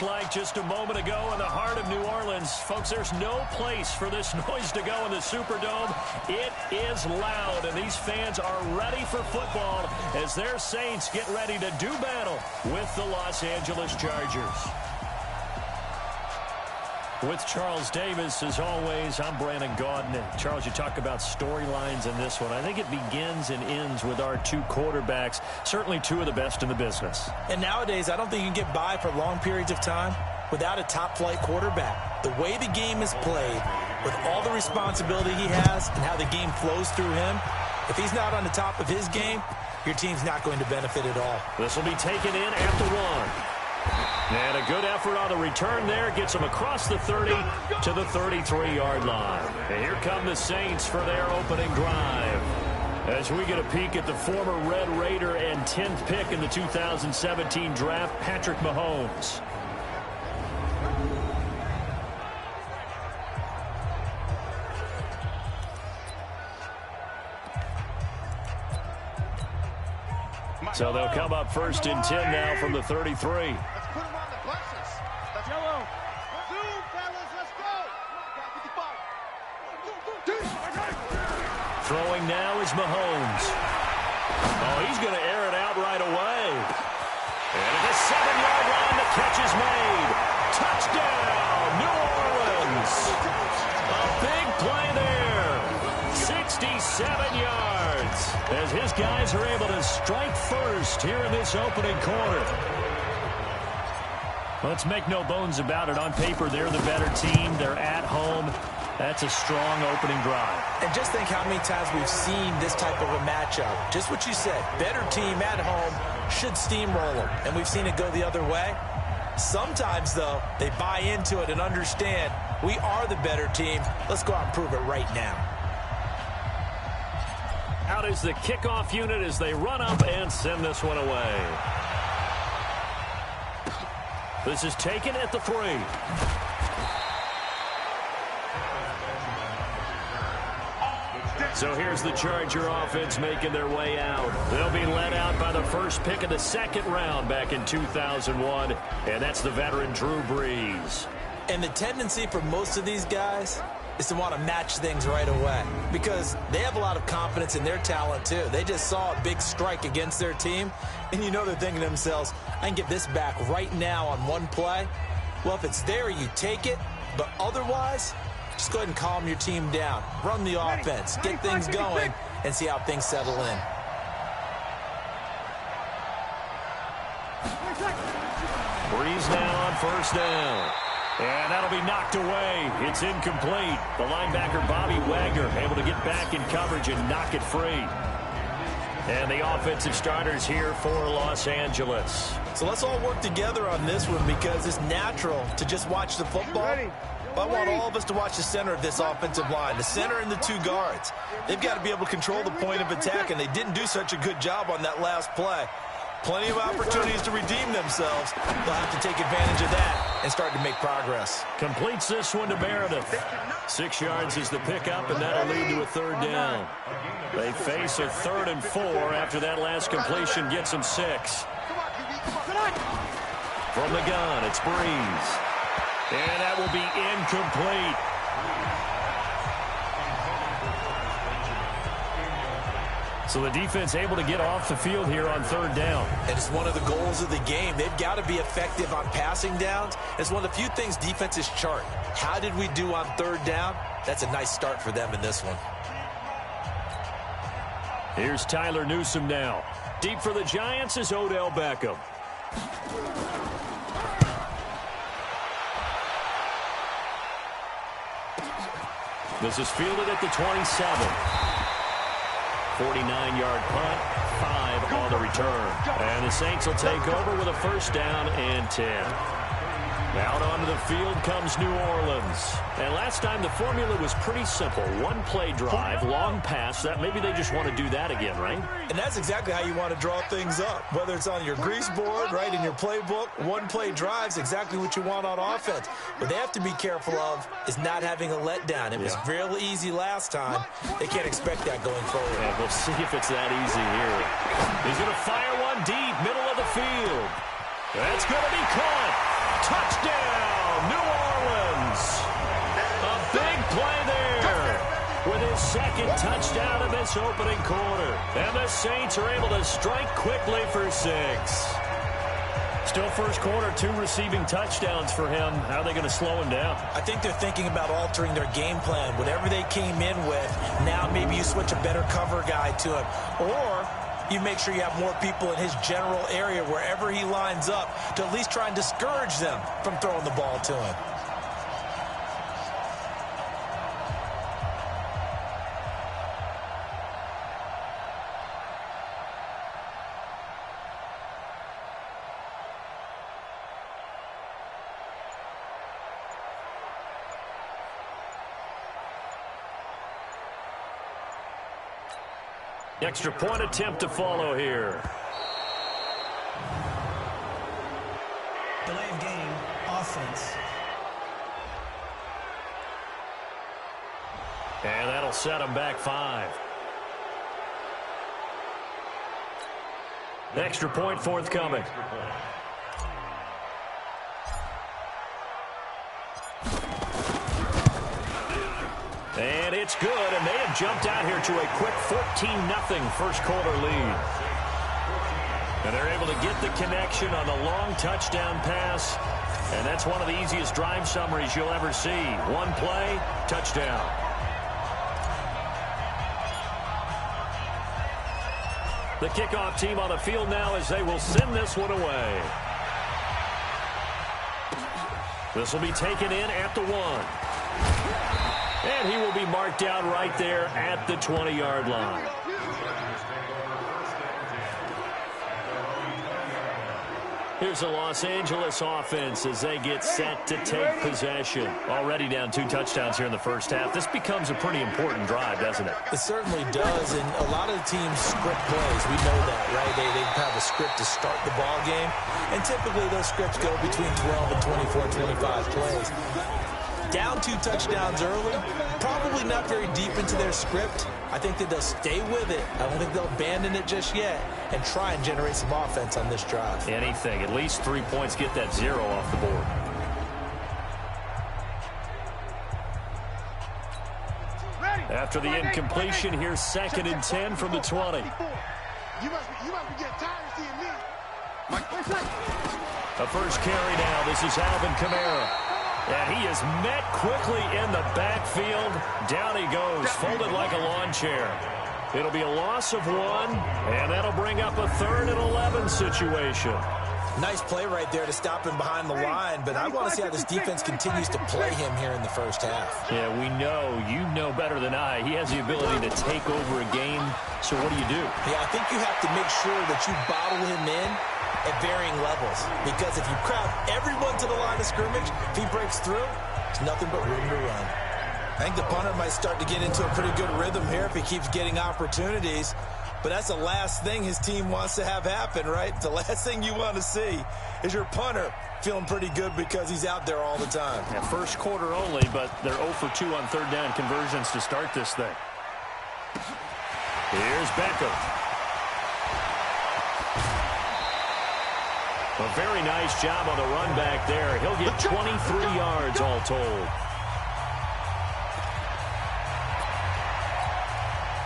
Like just a moment ago in the heart of New Orleans. Folks, there's no place for this noise to go in the Superdome. It is loud, and these fans are ready for football as their Saints get ready to do battle with the Los Angeles Chargers. With Charles Davis, as always, I'm Brandon Gaudin. And Charles, you talk about storylines in this one. I think it begins and ends with our two quarterbacks, certainly two of the best in the business. And nowadays, I don't think you can get by for long periods of time without a top-flight quarterback. The way the game is played, with all the responsibility he has and how the game flows through him, if he's not on the top of his game, your team's not going to benefit at all. This will be taken in at the 1. And a good effort on the return there. Gets them across the 30 to the 33-yard line. And here come the Saints for their opening drive. As we get a peek at the former Red Raider and 10th pick in the 2017 draft, Patrick Mahomes. So they'll come up first and 10 now from the 33. Throwing now is Mahomes. Oh, he's going to air it out right away. And at the 7-yard line, the catch is made. Touchdown, New Orleans. A big play there. 67 yards. As his guys are able to strike first here in this opening quarter. Let's make no bones about it. On paper, they're the better team. They're at home. That's a strong opening drive. And just think how many times we've seen this type of a matchup. Just what you said, better team at home should steamroll them. And we've seen it go the other way. Sometimes, though, they buy into it and understand we are the better team. Let's go out and prove it right now. Out is the kickoff unit as they run up and send this one away. This is taken at the 3. So here's the Charger offense making their way out. They'll be led out by the first pick of the second round back in 2001, and that's the veteran Drew Brees. And the tendency for most of these guys is to want to match things right away because they have a lot of confidence in their talent too. They just saw a big strike against their team, and you know they're thinking to themselves, I can get this back right now on one play. Well, if it's there, you take it, but otherwise, just go ahead and calm your team down. Run the offense, get things going, and see how things settle in. Brees now on first down. And that'll be knocked away. It's incomplete. The linebacker, Bobby Wagner, able to get back in coverage and knock it free. And the offensive starters here for Los Angeles. So let's all work together on this one because it's natural to just watch the football. But I want all of us to watch the center of this offensive line, the center and the two guards. They've got to be able to control the point of attack, and they didn't do such a good job on that last play. Plenty of opportunities to redeem themselves. They'll have to take advantage of that and start to make progress. Completes this one to Meredith. 6 yards is the pickup, and that'll lead to a third down. They face a 3rd and 4 after that last completion gets them 6. From the gun, it's Brees. And that will be incomplete. So the defense able to get off the field here on 3rd down. And it's one of the goals of the game. They've got to be effective on passing downs. It's one of the few things defenses chart. How did we do on 3rd down? That's a nice start for them in this one. Here's Tyler Newsome now. Deep for the Giants is Odell Beckham. This is fielded at the 27. 49-yard punt, 5 on the return. And the Saints will take over with a first down and 10. Out onto the field comes New Orleans. And last time the formula was pretty simple. One play drive, long pass. That maybe they just want to do that again, right? And that's exactly how you want to draw things up. Whether it's on your grease board, right, in your playbook, one play drive's exactly what you want on offense. What they have to be careful of is not having a letdown. It was real easy last time. They can't expect that going forward. Yeah, we'll see if it's that easy here. He's going to fire one deep, middle of the field. That's going to be caught. Touchdown, New Orleans. A big play there with his second touchdown in this opening quarter. And the Saints are able to strike quickly for 6. Still first quarter, 2 receiving touchdowns for him. How are they going to slow him down? I think they're thinking about altering their game plan. Whatever they came in with, now maybe you switch a better cover guy to him. Or you make sure you have more people in his general area wherever he lines up to at least try and discourage them from throwing the ball to him. Extra point attempt to follow here. Delay of game, offense. And that'll set him back 5. Extra point forthcoming. And it's good, and they have jumped out here to a quick 14-0 first quarter lead. And they're able to get the connection on the long touchdown pass, and that's one of the easiest drive summaries you'll ever see. One play, touchdown. The kickoff team on the field now as they will send this one away. This will be taken in at the 1. And he will be marked down right there at the 20-yard line. Here's the Los Angeles offense as they get set to take possession. Already down 2 touchdowns here in the first half. This becomes a pretty important drive, doesn't it? It certainly does, and a lot of the teams script plays. We know that, right? They have a script to start the ball game, and typically those scripts go between 12 and 24, 25 plays. Down 2 touchdowns early, probably not very deep into their script. I think that they'll stay with it. I don't think they'll abandon it just yet and try and generate some offense on this drive. Anything. At least 3 points, get that 0 off the board. After the incompletion, here's 2nd and 10 from the 20. You must be getting tired of seeing me. A first carry now. This is Alvin Kamara. And he is met quickly in the backfield. Down he goes, folded like a lawn chair. It'll be a loss of 1, and that'll bring up a 3rd and 11 situation. Nice play right there to stop him behind the line, but I want to see how this defense continues to play him here in the first half. Yeah, we know. You know better than I. He has the ability to take over a game, so what do? Yeah, I think you have to make sure that you bottle him in at varying levels, because if you crowd everyone to the line of scrimmage, if he breaks through, it's nothing but room to run. I think the punter might start to get into a pretty good rhythm here if he keeps getting opportunities, but that's the last thing his team wants to have happen, right? The last thing you want to see is your punter feeling pretty good because he's out there all the time. Yeah, first quarter only, but they're 0 for 2 on 3rd down conversions to start this thing. Here's Beckham. A very nice job on the run back there. He'll get 23 yards all told.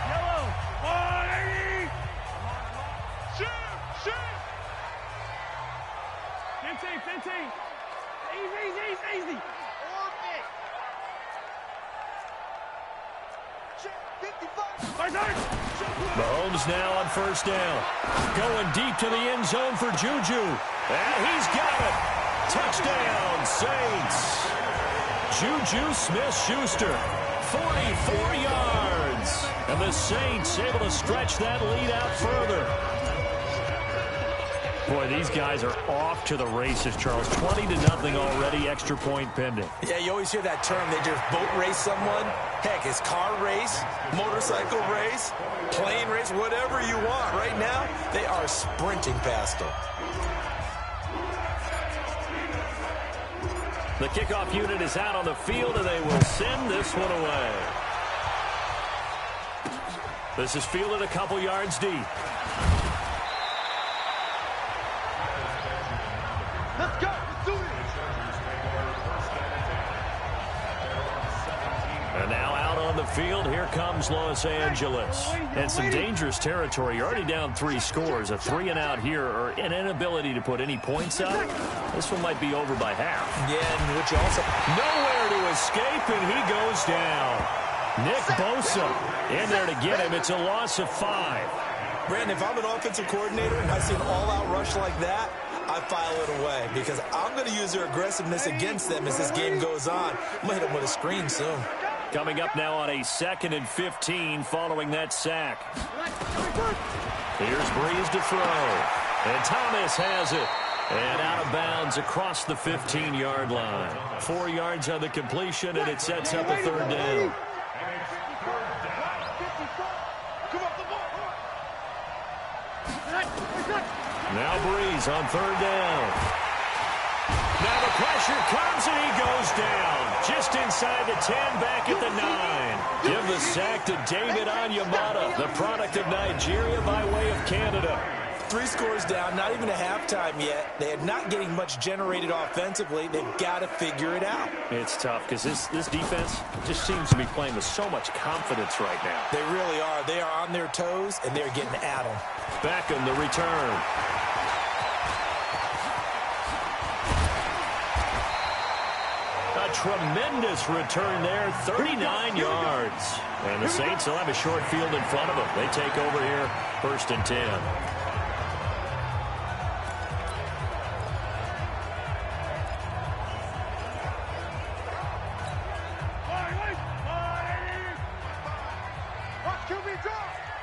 Yellow, 180. Shoot. 15. Easy. Orbit. Shoot, 55. Mahomes now on 1st down. Going deep to the end zone for Juju. And he's got it. Touchdown, Saints. Juju Smith-Schuster, 44 yards. And the Saints able to stretch that lead out further. Boy, these guys are off to the races, Charles. 20-0 already, extra point pending. Yeah, you always hear that term. They just boat race someone. Heck, it's car race, motorcycle race, plane race, whatever you want. Right now, they are sprinting past them. The kickoff unit is out on the field, and they will send this one away. This is fielded a couple yards deep. Let's go. Let's do it. the field. Here comes Los Angeles. And some dangerous territory. You're already down 3 scores. A 3-and-out here, or an inability to put any points up. This one might be over by half. Yeah, and which also... Nowhere to escape, and he goes down. Nick Bosa in there to get him. It's a loss of 5. Brandon, if I'm an offensive coordinator and I see an all-out rush like that, I file it away because I'm going to use their aggressiveness against them as this game goes on. I'm going to hit them with a screen soon. Coming up now on a 2nd and 15 following that sack. Here's Breeze to throw. And Thomas has it. And out of bounds across the 15-yard line. 4 yards on the completion, and it sets up a 3rd down. Now Breeze on 3rd down. Now the pressure comes, and he goes down. Just inside the 10, back at the 9. Give the sack to David Onyemata, the product of Nigeria by way of Canada. 3 scores down, not even a halftime yet. They are not getting much generated offensively. They've got to figure it out. It's tough because this defense just seems to be playing with so much confidence right now. They really are. They are on their toes, and they're getting at them. Beckham, the return. A tremendous return there, 39 yards. And the Saints will have a short field in front of them. They take over here, 1st and 10.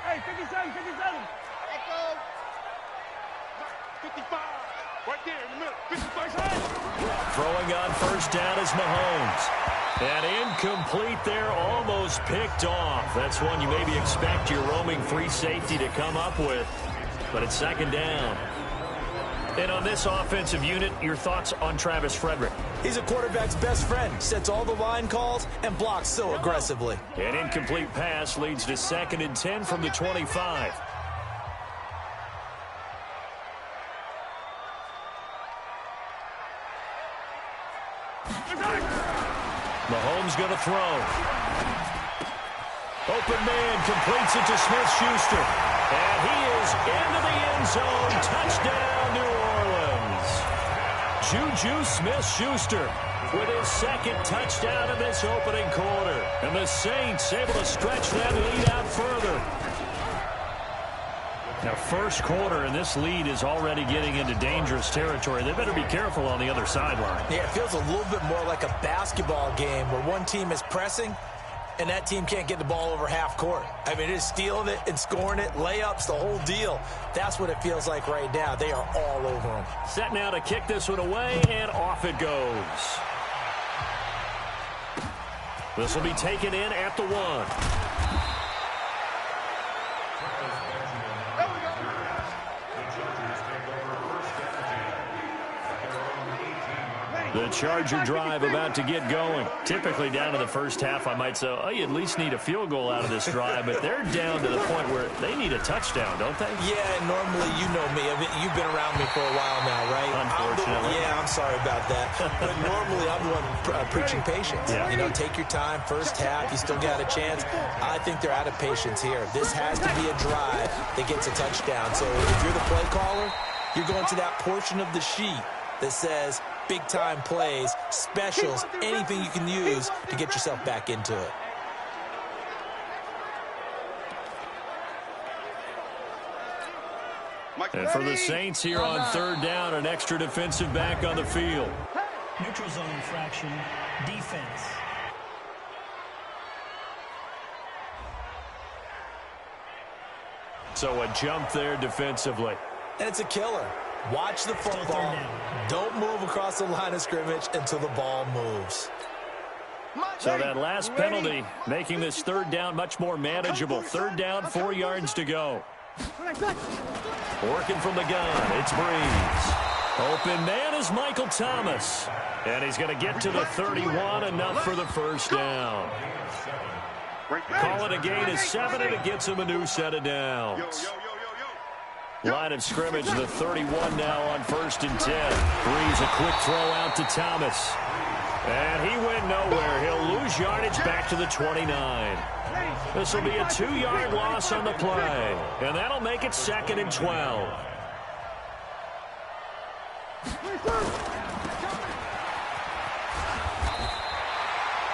Hey, 57, 57. Echo. 55. Right there in the middle. 55 side. Throwing on 1st down is Mahomes. And incomplete there, almost picked off. That's one you maybe expect your roaming free safety to come up with. But it's 2nd down. And on this offensive unit, your thoughts on Travis Frederick? He's a quarterback's best friend. Sets all the line calls and blocks so aggressively. An incomplete pass leads to 2nd and 10 from the 25. Mahomes going to throw. Open man completes it to Smith-Schuster. And he is into the end zone. Touchdown, New Orleans. Juju Smith-Schuster with his 2nd touchdown in this opening quarter. And the Saints able to stretch that lead out further. Now, 1st quarter, and this lead is already getting into dangerous territory. They better be careful on the other sideline. Yeah, it feels a little bit more like a basketball game where one team is pressing and that team can't get the ball over half court. I mean, it is stealing it and scoring it, layups, the whole deal. That's what it feels like right now. They are all over them. Set now to kick this one away, and off it goes. This will be taken in at the 1. The Charger drive about to get going. Typically down to the 1st half, I might say, oh, you at least need a field goal out of this drive, but they're down to the point where they need a touchdown, don't they? Yeah, normally, you know me. You've been around me for a while now, right? Unfortunately. I'm sorry about that. But normally, I'm the one preaching patience. Yeah. You know, take your time, 1st half, you still got a chance. I think they're out of patience here. This has to be a drive that gets a touchdown. So if you're the play caller, you're going to that portion of the sheet that says big-time plays, specials, anything you can use to get yourself back into it. And for the Saints here on 3rd down, an extra defensive back on the field. Neutral zone infraction, defense. So a jump there defensively. And it's a killer. Watch the football. Don't move across the line of scrimmage until the ball moves. So that last penalty making this 3rd down much more manageable. 3rd down, 4 yards to go. Working from the gun, it's Breeze. Open man is Michael Thomas. And he's going to get to the 31, enough for the 1st down. Call it a gain of 7, and it gets him a new set of downs. Line of scrimmage, the 31 now on 1st and 10. Breeze, a quick throw out to Thomas. And he went nowhere. He'll lose yardage back to the 29. This will be a 2-yard loss on the play. And that'll make it 2nd and 12.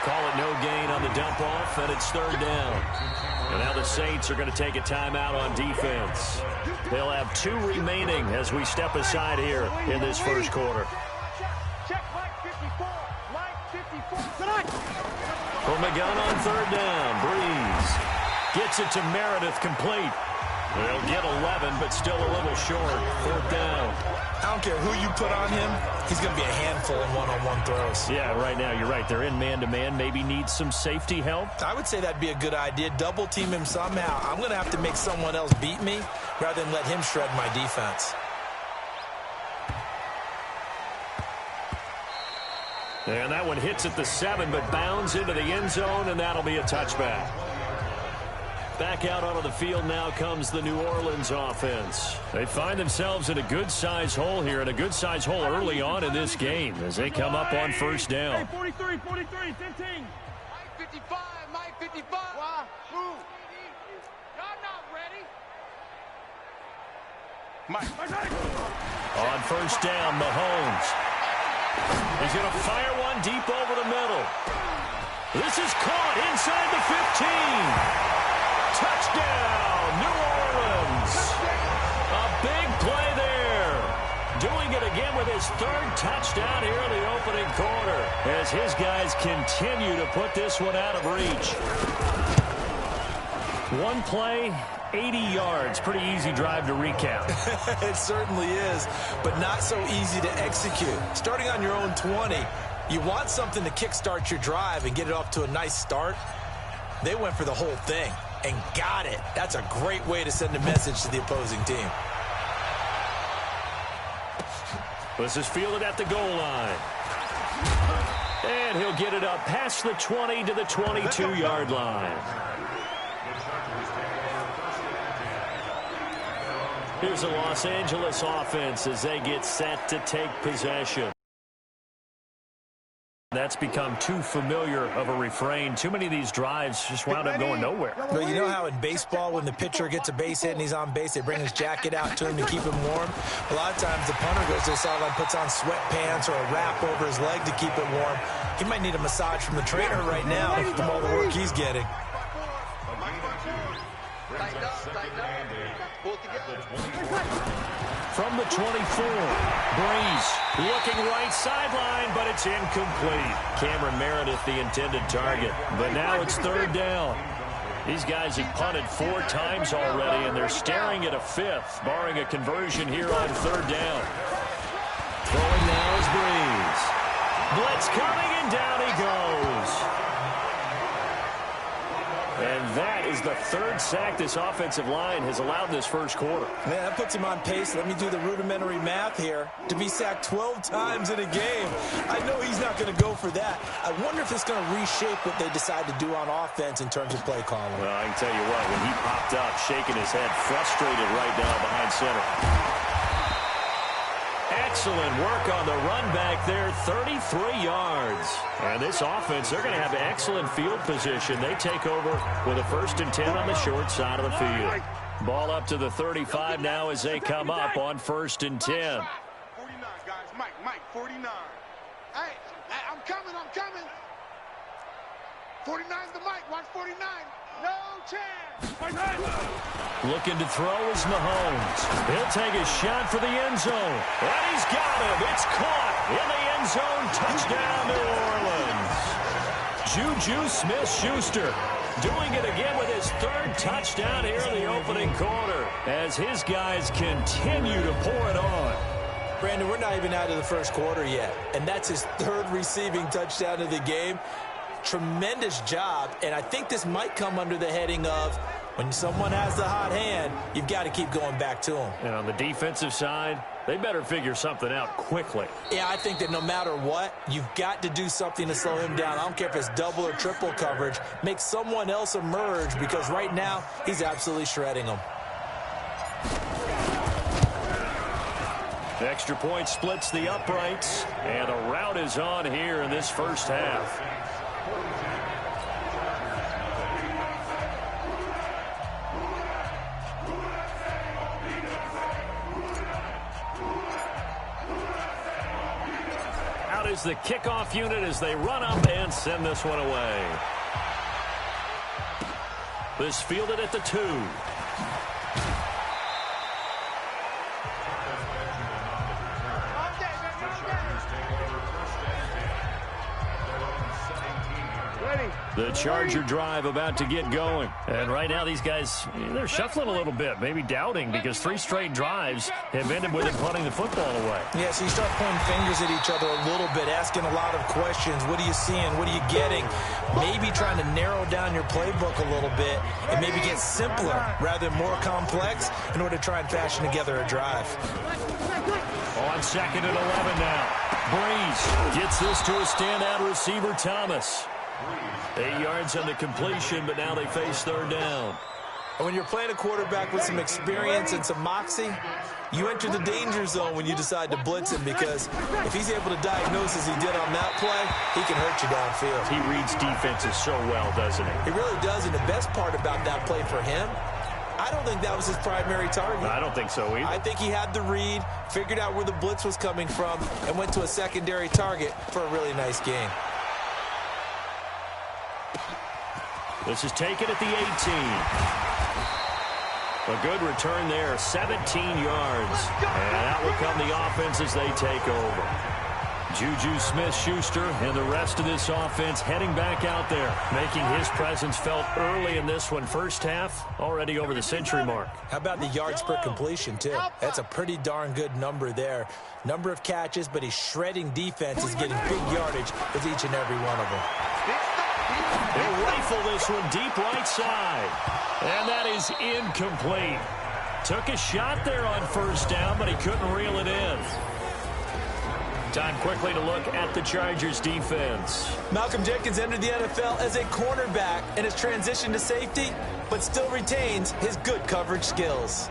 Call it no gain on the dump off, and it's 3rd down. And now the Saints are going to take a timeout on defense. They'll have 2 remaining as we step aside here in this first quarter. From the gun on 3rd down, Breeze gets it to Meredith, complete. They'll get 11, but still a little short. 4th down. I don't care who you put on him, he's going to be a handful in one-on-one throws. Yeah, right now you're right. They're in man-to-man. Maybe needs some safety help. I would say that'd be a good idea. Double team him somehow. I'm going to have to make someone else beat me rather than let him shred my defense. And that one hits at the 7, but bounds into the end zone, and that'll be a touchback. Back out onto the field now comes the New Orleans offense. They find themselves in a good-sized hole here, and a good-sized hole early on in this game as they come up on 1st down. Hey, 43, 43, 15. Mike 55, Mike 55. Why? Move. Y'all not ready. Mike. On 1st down, Mahomes. He's going to fire one deep over the middle. This is caught inside the 15. Touchdown, New Orleans. A big play there. Doing it again with his 3rd touchdown here in the opening quarter as his guys continue to put this one out of reach. One play, 80 yards. Pretty easy drive to recap. It certainly is, but not so easy to execute. Starting on your own 20, you want something to kickstart your drive and get it off to a nice start. They went for the whole thing and got it. That's a great way to send a message to the opposing team. This is fielded at the goal line. And he'll get it up past the 20 to the 22-yard line. Here's the Los Angeles offense as they get set to take possession. That's become too familiar of a refrain. Too many of these drives just wound up going nowhere. Well, you know how in baseball when the pitcher gets a base hit and he's on base, they bring his jacket out to him to keep him warm? A lot of times the punter goes to the sideline, puts on sweatpants or a wrap over his leg to keep it warm. He might need a massage from the trainer right now from all the work he's getting. From the 24, Breeze looking right sideline, but it's incomplete. Cameron Meredith, the intended target. But now it's 3rd down. These guys have punted 4 times already, and they're staring at a 5th, barring a conversion here on 3rd down. Throwing now is Breeze. Blitz coming, and down he goes. And that is the 3rd sack this offensive line has allowed this first quarter. Man, that puts him on pace. Let me do the rudimentary math here. To be sacked 12 times in a game. I know he's not going to go for that. I wonder if it's going to reshape what they decide to do on offense in terms of play calling. Well, I can tell you what, when he popped up, shaking his head, frustrated right now behind center. Excellent work on the run back there, 33 yards. And this offense, they're going to have excellent field position. They take over with a 1st and 10 on the short side of the field. Ball up to the 35 now as they come up on 1st and 10. 49, guys. Mike, 49. Hey, I'm coming. 49's the Mike. Watch 49. No chance. Looking to throw is Mahomes. He'll take a shot for the end zone. And he's got him. It's caught in the end zone. Touchdown, New Orleans. Juju Smith-Schuster doing it again with his 3rd touchdown here in the opening quarter as his guys continue to pour it on. Brandon, we're not even out of the first quarter yet, and that's his 3rd receiving touchdown of the game. Tremendous job, and I think this might come under the heading of when someone has the hot hand, you've got to keep going back to them. And on the defensive side, they better figure something out quickly. Yeah, I think that no matter what, you've got to do something to slow him down. I don't care if it's double or triple coverage. Make someone else emerge because right now he's absolutely shredding them. Extra point splits the uprights, and a rout is on here in this first half. Out is the kickoff unit as they run up and send this one away. This fielded at the 2. The Charger drive about to get going. And right now these guys, they're shuffling a little bit, maybe doubting, because 3 straight drives have ended with them punting the football away. Yeah, so you start pointing fingers at each other a little bit, asking a lot of questions. What are you seeing? What are you getting? Maybe trying to narrow down your playbook a little bit and maybe get simpler rather than more complex in order to try and fashion together a drive. On 2nd and 11 now. Breeze gets this to a standout receiver, Thomas. 8 yards on the completion, but now they face 3rd down. And when you're playing a quarterback with some experience and some moxie, you enter the danger zone when you decide to blitz him, because if he's able to diagnose as he did on that play, he can hurt you downfield. He reads defenses so well, doesn't he? He really does, and the best part about that play for him, I don't think that was his primary target. I don't think so either. I think he had the read, figured out where the blitz was coming from, and went to a secondary target for a really nice gain. This is taken at the 18. A good return there, 17 yards. And out will come the offense as they take over. Juju Smith-Schuster and the rest of this offense heading back out there, making his presence felt early in this one. First half, already over the century mark. How about the yards per completion, too? That's a pretty darn good number there. Number of catches, but he's shredding defenses, getting big yardage with each and every one of them. They'll rifle this one deep right side. And that is incomplete. Took a shot there on 1st down, but he couldn't reel it in. Time quickly to look at the Chargers defense. Malcolm Jenkins entered the NFL as a cornerback and has transitioned to safety, but still retains his good coverage skills.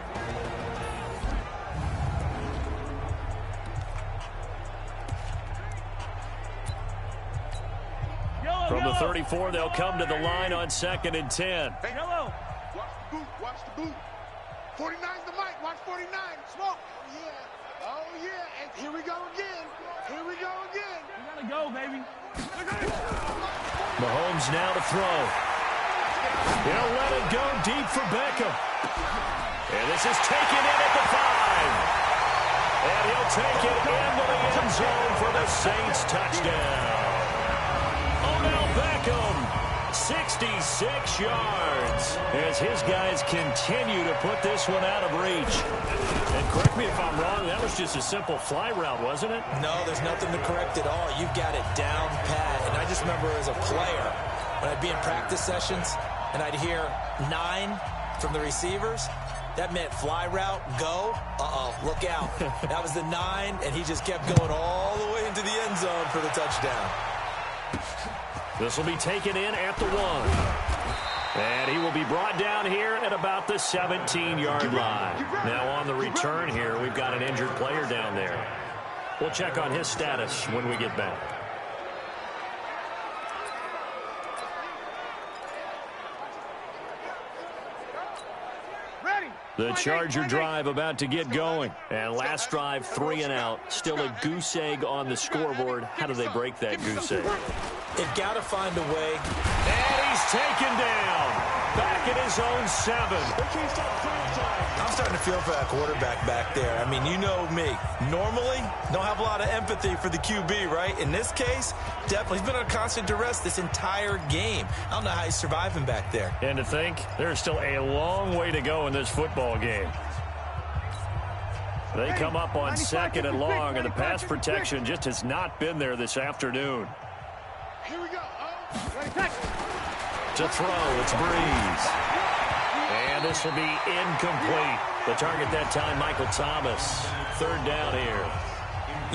From the 34, they'll come to the line on 2nd and 10. Hey, hello. Watch the boot. Watch the boot. 49's the mic. Watch 49. Smoke. Oh, yeah. Oh, yeah. And here we go again. Here we go again. You gotta go, baby. Mahomes now to throw. He'll let it go deep for Beckham. And this is taken in at the 5. And he'll take it into the end zone for the Saints touchdown. Beckham, 66 yards, as his guys continue to put this one out of reach. And correct me if I'm wrong, that was just a simple fly route, wasn't it? No, there's nothing to correct at all. You've got it down pat. And I just remember as a player, when I'd be in practice sessions and I'd hear 9 from the receivers, that meant fly route, go, look out. That was the 9, and he just kept going all the way into the end zone for the touchdown. This will be taken in at the 1. And he will be brought down here at about the 17-yard line. Now on the return here, we've got an injured player down there. We'll check on his status when we get back. The Charger drive about to get going. And last drive, 3 and out. Still a goose egg on the scoreboard. How do they break that goose egg? They've got to find a way. And he's taken down. Back at his own 7. I'm starting to feel for that quarterback back there. I mean, you know me. Normally, don't have a lot of empathy for the QB, right? In this case, definitely. He's been under constant duress this entire game. I don't know how he's surviving back there. And to think, there's still a long way to go in this football game. They come up on 2nd and long, and the pass protection just has not been there this afternoon. Here we go. To throw, it's Breeze. And this will be incomplete. The target that time, Michael Thomas. 3rd down here.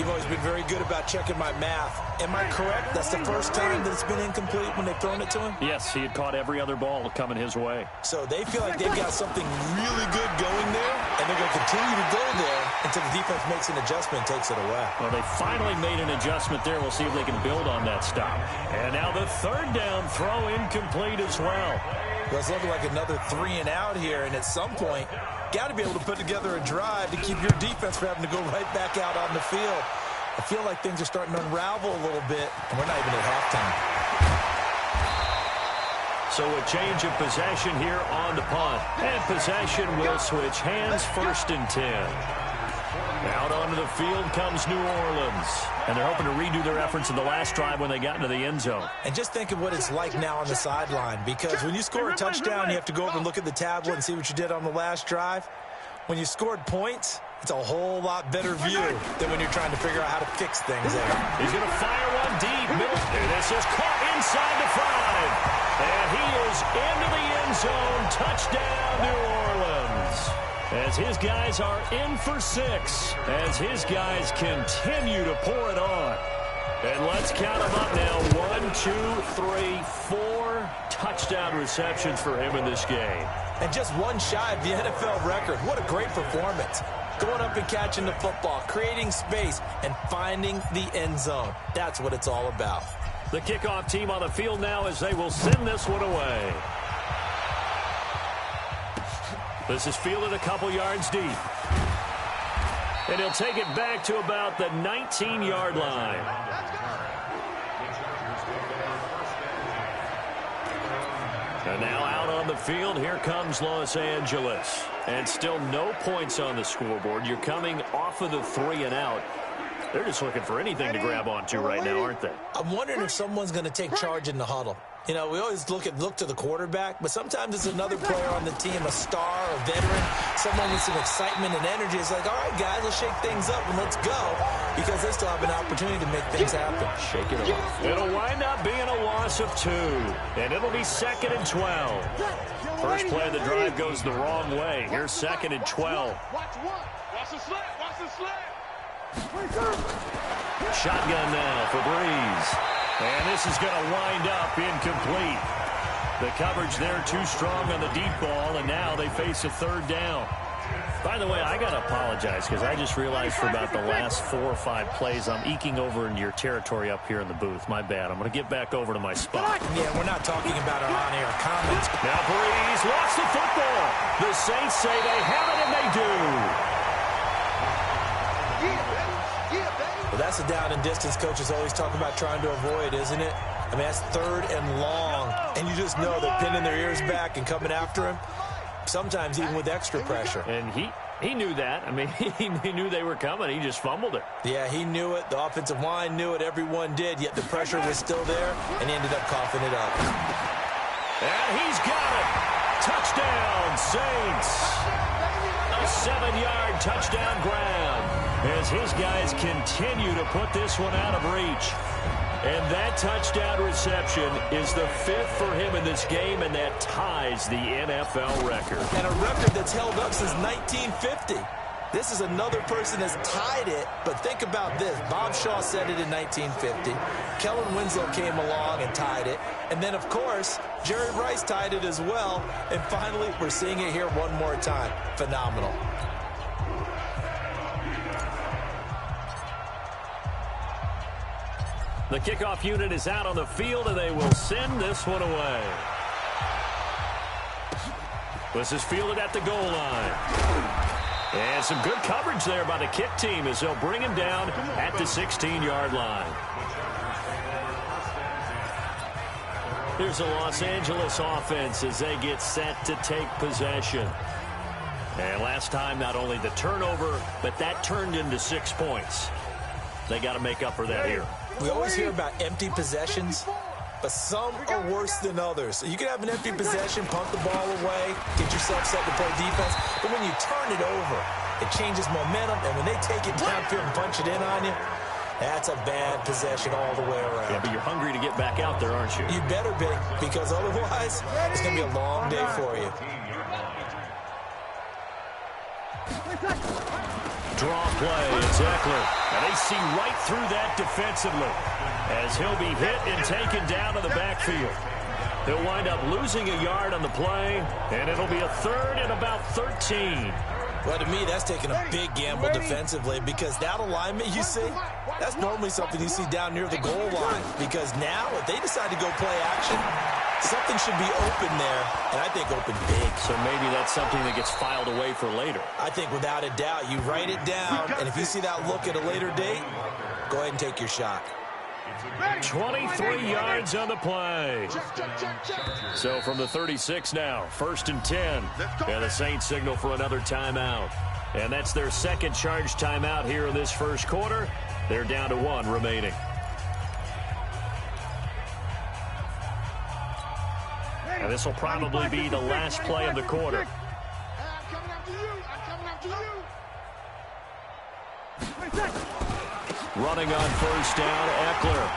You've always been very good about checking my math. Am I correct? That's the first time that it's been incomplete when they've thrown it to him? Yes, he had caught every other ball coming his way. So they feel like they've got something really good going there, and they're going to continue to go there until the defense makes an adjustment and takes it away. Well, they finally made an adjustment there. We'll see if they can build on that stop. And now the third down throw incomplete as well. Well, it's looking like another 3 and out here, and at some point, got to be able to put together a drive to keep your defense from having to go right back out on the field. I feel like things are starting to unravel a little bit, and we're not even at halftime. So a change of possession here on the punt. And possession will switch hands, 1st and 10. Out onto the field comes New Orleans. And they're hoping to redo their efforts in the last drive when they got into the end zone. And just think of what it's like now on the sideline, because when you score a touchdown, you have to go over and look at the tablet and see what you did on the last drive. When you scored points, it's a whole lot better view than when you're trying to figure out how to fix things there. He's going to fire one deep. And this is caught inside the 5. And he is into the end zone. Touchdown, New Orleans. As his guys are in for 6. As his guys continue to pour it on. And let's count them up now. 1, 2, 3, 4 touchdown receptions for him in this game. And just one shy of the NFL record. What a great performance. Going up and catching the football, creating space, and finding the end zone. That's what it's all about. The kickoff team on the field now as they will send this one away. This is fielded a couple yards deep. And he'll take it back to about the 19-yard line. And now out on the field, here comes Los Angeles. And still no points on the scoreboard. You're coming off of the 3 and out. They're just looking for anything to grab onto right now, aren't they? I'm wondering if someone's going to take charge in the huddle. You know, we always look to the quarterback, but sometimes it's another player on the team, a star, a veteran, someone with some excitement and energy. It's like, all right, guys, let's shake things up and let's go, because they still have an opportunity to make things happen. Shake it off. It'll wind up being a loss of 2, and it'll be 2nd and 12. First play of the drive goes the wrong way. Here's 2nd and 12. Watch the slant. Watch the slant. Shotgun now for Breeze. And this is going to wind up incomplete. The coverage there too strong on the deep ball, and now they face a 3rd down. By the way, I got to apologize because I just realized for about the last 4 or 5 plays I'm eking over into your territory up here in the booth. My bad. I'm going to get back over to my spot. Yeah, we're not talking about our on-air comments. Now Breeze lost the football. The Saints say they have it, and they do. Well, that's a down and distance coaches always talk about trying to avoid, isn't it? I mean, that's 3rd and long, and you just know they're pinning their ears back and coming after him, sometimes even with extra pressure. And he knew that. I mean, he knew they were coming. He just fumbled it. Yeah, he knew it. The offensive line knew it. Everyone did, yet the pressure was still there, and he ended up coughing it up. And he's got it. Touchdown, Saints. A 7-yard touchdown grab as his guys continue to put this one out of reach. And that touchdown reception is the 5th for him in this game, and that ties the NFL record. And a record that's held up since 1950. This is another person that's tied it, but think about this. Bob Shaw said it in 1950. Kellen Winslow came along and tied it. And then, of course, Jerry Rice tied it as well. And finally, we're seeing it here one more time. Phenomenal. The kickoff unit is out on the field, and they will send this one away. This is fielded at the goal line. And some good coverage there by the kick team as they'll bring him down at the 16-yard line. Here's the Los Angeles offense as they get set to take possession. And last time, not only the turnover, but that turned into 6 points. They got to make up for that here. We always hear about empty possessions, but some are worse than others. So you can have an empty possession, punt the ball away, get yourself set to play defense, but when you turn it over, it changes momentum, and when they take it downfield and punch it in on you, that's a bad possession all the way around. Yeah, but you're hungry to get back out there, aren't you? You better be, because otherwise, it's going to be a long day for you. draw play. It's Eckler. And they see right through that defensively as he'll be hit and taken down to the backfield. He'll wind up losing a yard on the play, and it'll be a third and about 13. Well, to me, that's taking a big gamble defensively because that alignment you see, that's normally something you see down near the goal line. Because now, if they decide to go play action, something should be open there, and I think open big. So maybe that's something that gets filed away for later. I think without a doubt, you write it down, and if you see that look at a later date, go ahead and take your shot. 23 yards on the play. So from the 36 now, 1st and 10. And the Saints signal for another timeout. And that's their second charge timeout here in this first quarter. They're down to 1 remaining. And this will probably be the last play of the quarter. I'm coming after you. I'm coming after you. Running on first down, Eckler.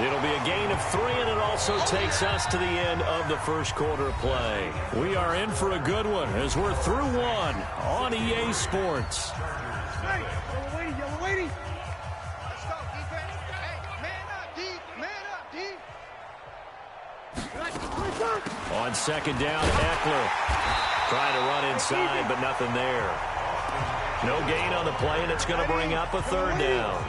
It'll be a gain of 3, and it also takes us to the end of the first quarter play. We are in for a good one as we're through 1 on EA Sports. Hey, yellow lady. Let's go, defense. Hey, man up, D. On second down, Eckler. Trying to run inside, but nothing there. No gain on the play, and it's going to bring up a third down.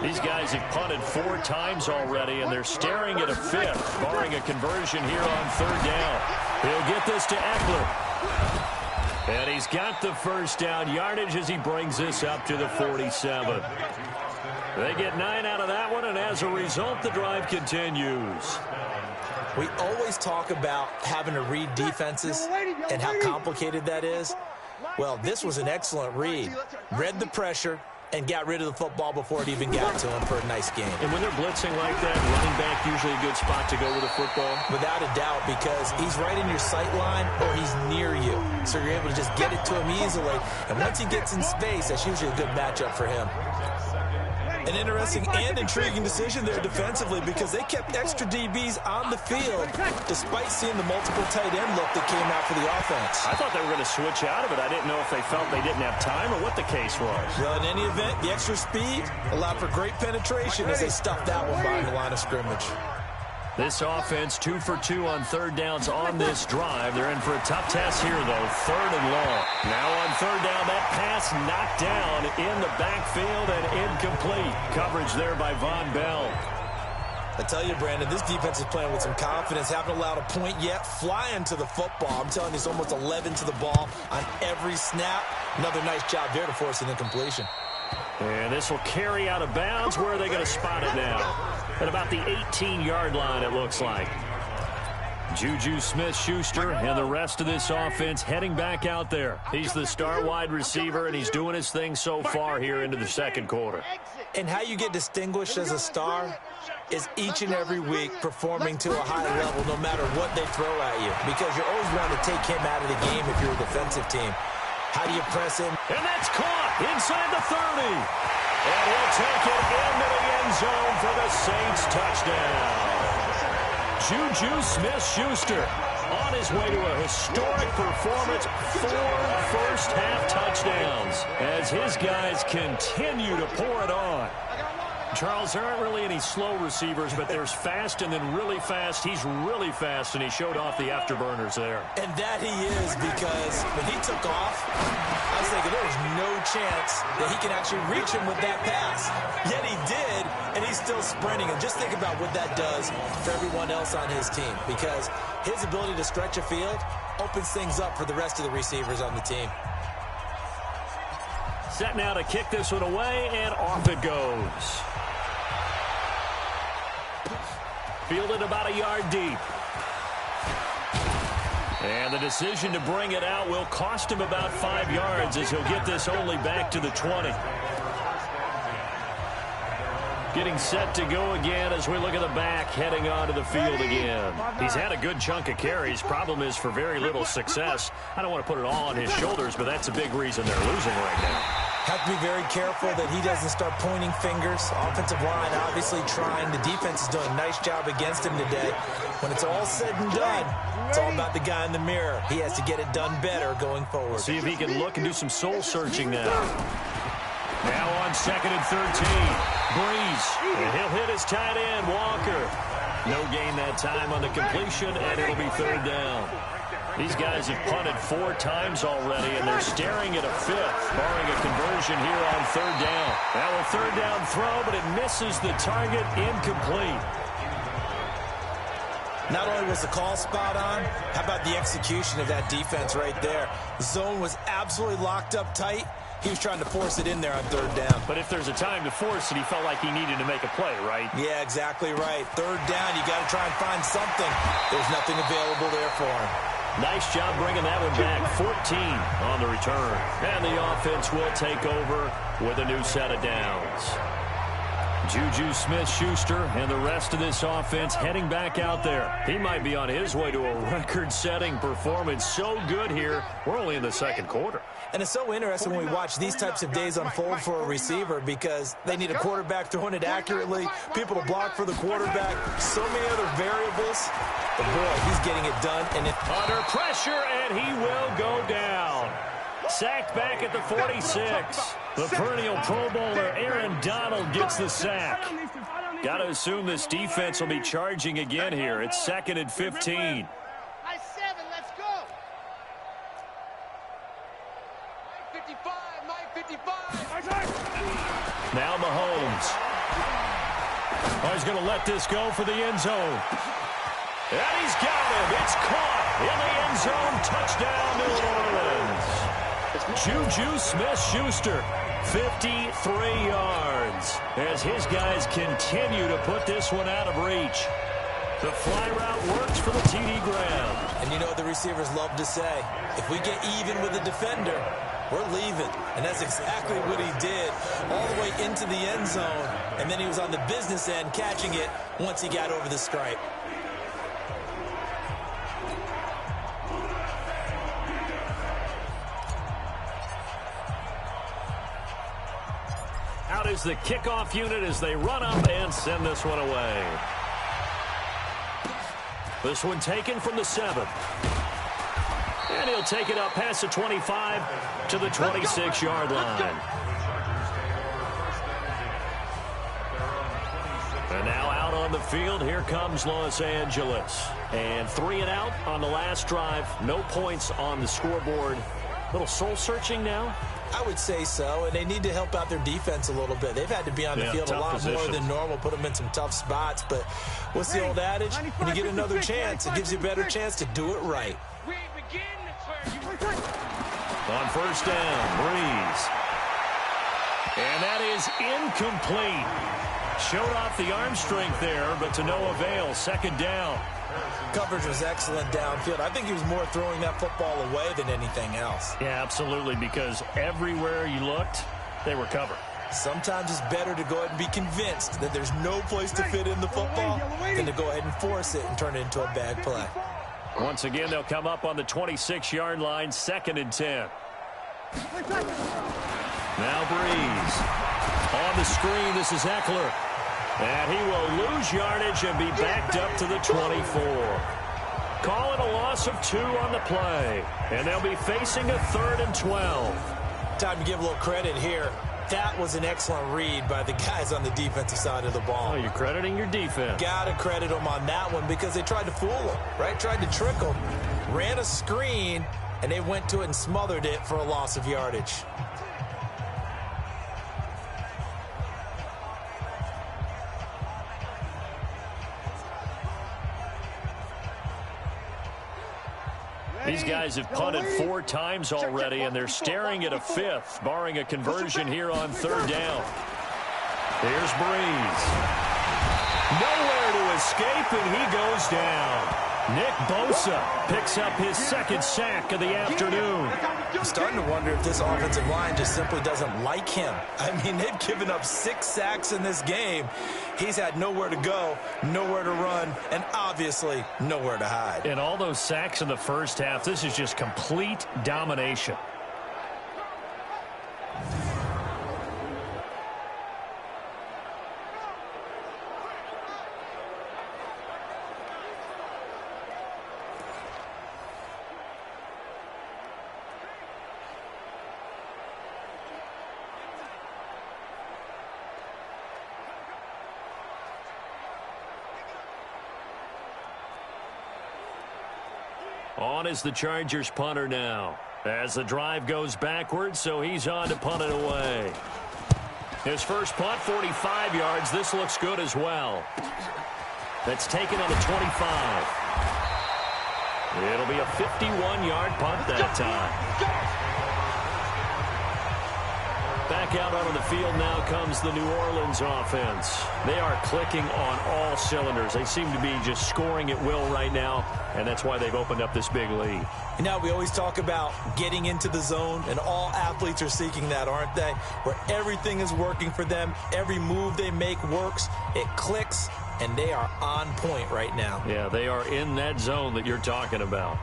These guys have punted 4 times already, and they're staring at a 5th, barring a conversion here on third down. He'll get this to Eckler. And he's got the first down yardage as he brings this up to the 47. They get 9 out of that one, and as a result, the drive continues. We always talk about having to read defenses and how complicated that is. Well, this was an excellent read. Read the pressure and got rid of the football before it even got to him for a nice game. And when they're blitzing like that, running back usually a good spot to go with the football? Without a doubt, because he's right in your sight line or he's near you. So you're able to just get it to him easily. And once he gets in space, that's usually a good matchup for him. An interesting and intriguing decision there defensively because they kept extra DBs on the field despite seeing the multiple tight end look that came out for the offense. I thought they were going to switch out of it. I didn't know if they felt they didn't have time or what the case was. Well, in any event, the extra speed allowed for great penetration as they stuffed that one behind the line of scrimmage. This offense 2 for 2 on third downs on this drive. They're in for a tough test here, though. 3rd and long. Now on third down, that pass knocked down in the backfield and incomplete. Coverage there by Von Bell. I tell you, Brandon, this defense is playing with some confidence. Haven't allowed a point yet. Flying to the football. I'm telling you, it's almost 11 to the ball on every snap. Another nice job there to force an incompletion. And this will carry out of bounds. Where are they going to spot it now? At about the 18-yard line, it looks like. Juju Smith-Schuster and the rest of this offense heading back out there. He's the star wide receiver, and he's doing his thing so far here into the second quarter. And how you get distinguished as a star is each and every week performing to a high level no matter what they throw at you. Because you're always wanting to take him out of the game if you're a defensive team. How do you press him? And that's caught inside the 30. And he'll take it into the end zone for the Saints touchdown. Juju Smith-Schuster on his way to a historic performance, 4 first-half touchdowns as his guys continue to pour it on. Charles, there aren't really any slow receivers, but there's fast and then really fast. He's really fast, and he showed off the afterburners there. And that he is, because when he took off, I was thinking there was no chance that he can actually reach him with that pass. Yet he did, and he's still sprinting. And just think about what that does for everyone else on his team, because his ability to stretch a field opens things up for the rest of the receivers on the team. Set now to kick this one away, and off it goes. Fielded about a yard deep. And the decision to bring it out will cost him about 5 yards as he'll get this only back to the 20. Getting set to go again as we look at the back heading onto the field again. He's had a good chunk of carries. Problem is for very little success. I don't want to put it all on his shoulders, but that's a big reason they're losing right now. Have to be very careful that he doesn't start pointing fingers. Offensive line obviously trying. The defense is doing a nice job against him today. When it's all said and done, it's all about the guy in the mirror. He has to get it done better going forward. See if he can look and do some soul searching now. Now on 2nd and 13. Breeze. And he'll hit his tight end, Walker. No gain that time on the completion, and it'll be 3rd down. These guys have punted 4 times already, and they're staring at a 5th, barring a conversion here on 3rd down. Now a 3rd down throw, but it misses the target, incomplete. Not only was the call spot on, how about the execution of that defense right there? The zone was absolutely locked up tight. He was trying to force it in there on 3rd down. But if there's a time to force it, he felt like he needed to make a play, right? Yeah, exactly right. 3rd down, you got to try and find something. There's nothing available there for him. Nice job bringing that one back. 14 on the return. And the offense will take over with a new set of downs. Juju Smith-Schuster and the rest of this offense heading back out there. He might be on his way to a record-setting performance. So good here. We're only in the 2nd quarter. And it's so interesting when we watch these types of days unfold for a receiver because they need a quarterback throwing it accurately, people to block for the quarterback, so many other variables. But, boy, he's getting it done. And under pressure, and he will go down. Sacked back at the 46. The perennial Pro Bowler Aaron Donald gets the sack. Got to assume this defense will be charging again here. It's 2nd and 15. Let's go. 55, Mike 55. Now Mahomes. Oh, he's going to let this go for the end zone. And he's got him. It's caught in the end zone. Touchdown, New Orleans. Juju Smith-Schuster, 53 yards, as his guys continue to put this one out of reach. The fly route works for the TD grab. And you know what the receivers love to say? If we get even with the defender, we're leaving. And that's exactly what he did all the way into the end zone. And then he was on the business end catching it once he got over the stripe. Out is the kickoff unit as they run up and send this one away. This one taken from the 7. And he'll take it up past the 25 to the 26-yard line. And now out on the field, here comes Los Angeles. And 3 and out on the last drive. No points on the scoreboard. Little soul-searching now? I would say so, and they need to help out their defense a little bit. They've had to be on the field a lot more than normal, put them in some tough spots. But what's the old adage? When you get another chance, it gives you a better chance to do it right. On 1st down, Breeze. And that is incomplete. Showed off the arm strength there, but to no avail. 2nd down. Coverage was excellent downfield. I think he was more throwing that football away than anything else. Yeah, absolutely, because everywhere you looked, they were covered. Sometimes it's better to go ahead and be convinced that there's no place to fit in the football than to go ahead and force it and turn it into a bad play. Once again, they'll come up on the 26-yard line, 2nd and 10. Now Breeze. On the screen, this is Eckler. And he will lose yardage and be backed up to the 24. Call it a loss of 2 on the play. And they'll be facing a 3rd and 12. Time to give a little credit here. That was an excellent read by the guys on the defensive side of the ball. Oh, you're crediting your defense. Got to credit them on that one because they tried to fool him, right? Tried to trick him. Ran a screen, and they went to it and smothered it for a loss of yardage. These guys have punted 4 times already, and they're staring at a 5th, barring a conversion here on 3rd down. Here's Breeze. Nowhere to escape, and he goes down. Nick Bosa picks up his 2nd sack of the afternoon. I'm starting to wonder if this offensive line just simply doesn't like him. I mean, they've given up 6 sacks in this game. He's had nowhere to go, nowhere to run, and obviously nowhere to hide. And all those sacks in the first half, this is just complete domination. On is the Chargers punter now. As the drive goes backwards, so he's on to punt it away. His first punt, 45 yards. This looks good as well. That's taken on the 25. It'll be a 51-yard punt that time. Back out onto the field now comes the New Orleans offense. They are clicking on all cylinders. They seem to be just scoring at will right now, and that's why they've opened up this big lead. You know, we always talk about getting into the zone, and all athletes are seeking that, aren't they? Where everything is working for them. Every move they make works. It clicks, and they are on point right now. Yeah, they are in that zone that you're talking about.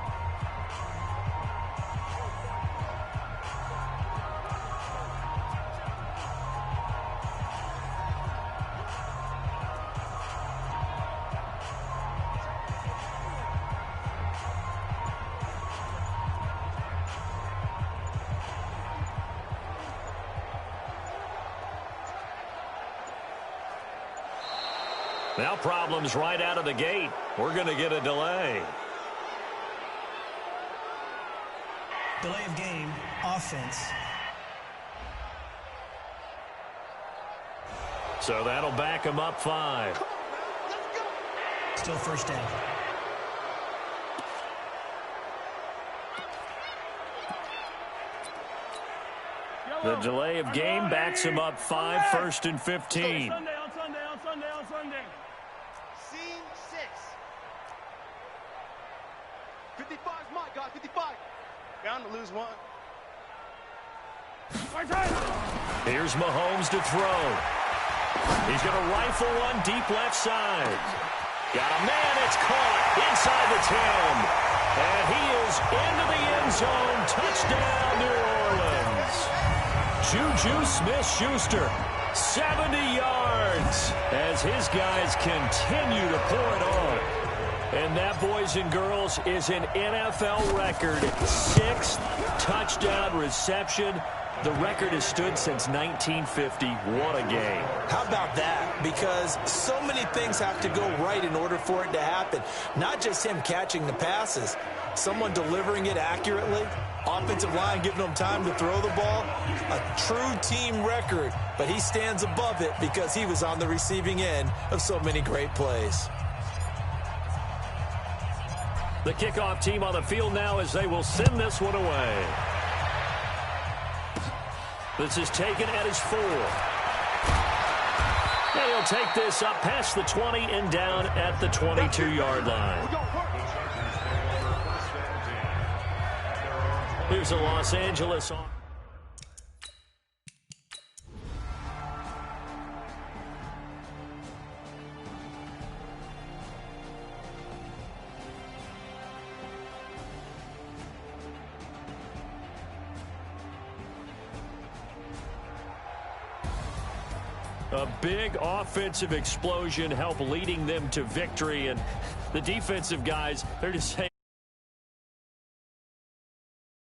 Now problems right out of the gate. We're going to get a delay. Delay of game, offense. So that'll back him up 5. Still first down. The delay of game backs him up 5, 1st and 15. On Sunday. Scene 6. 55 is mine, guys. 55. Bound to lose one. Here's Mahomes to throw. He's going to rifle one deep left side. Got a man. It's caught inside the 10. And he is into the end zone. Touchdown, New Orleans. Juju Smith-Schuster, 70 yards as his guys continue to pour it on. And that, boys and girls, is an NFL record 6th touchdown reception. The record has stood since 1950. What a game. How about that? Because so many things have to go right in order for it to happen. Not just him catching the passes, someone delivering it accurately, offensive line giving him time to throw the ball. A true team record, but he stands above it because he was on the receiving end of so many great plays. The kickoff team on the field now as they will send this one away. This is taken at his 4. And he'll take this up past the 20 and down at the 22-yard line. Here's the Los Angeles on. A big offensive explosion helped leading them to victory, and the defensive guys, they're just saying